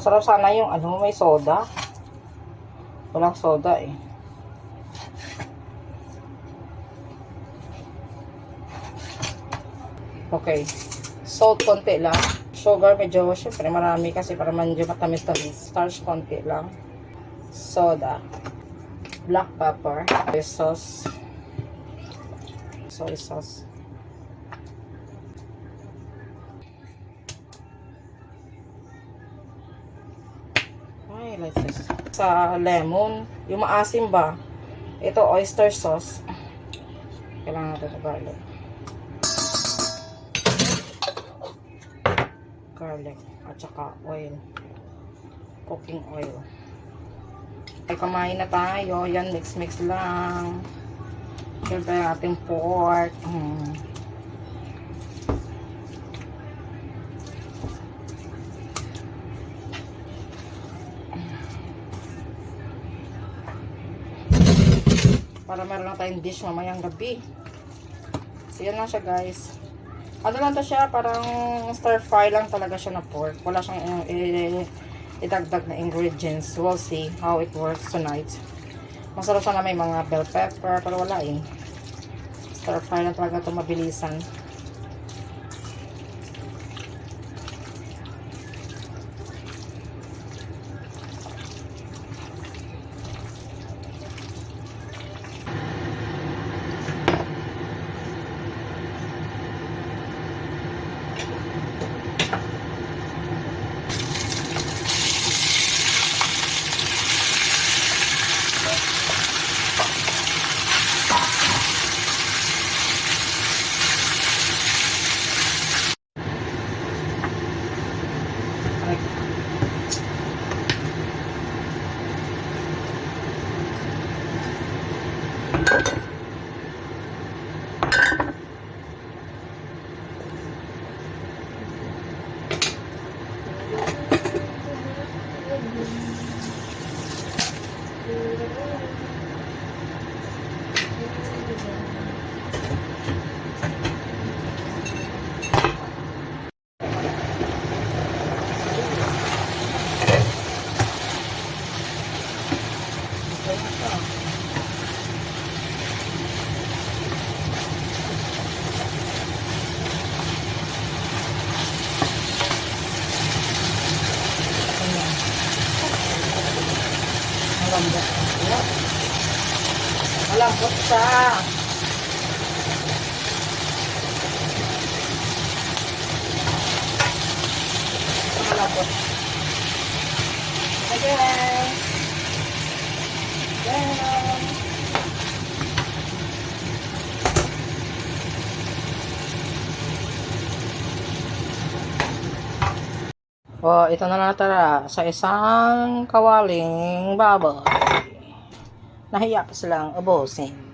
Masarap sana yung ano, may soda. Walang soda eh. Okay. Salt konti lang. Sugar medyo, syempre marami kasi para medyo matamis-tamis. Starch konti lang. Soda. Black pepper. Soy sauce. Soy sauce. Ay, like this. Sa lemon. Yung maasim ba? Ito, oyster sauce. Kailangan natin ng garlic. Garlic. At saka oil. Cooking oil. Ay, kamain na tayo. Yan, mix-mix lang. Siyempre ating pork. Para meron lang tayong dish mamayang gabi. So, yan lang siya guys. Ano lang to siya, parang stir fry lang talaga siya na pork. Wala siyang idagdag na ingredients. We'll see how it works tonight. Masarap sana may mga bell pepper, pero wala eh. Stir fry lang talaga ito, mabilisan. Malambot siya. Malambot. Okay. Oh, ito na natara sa isang kawaling baboy. Nahiya pa silang ubusin.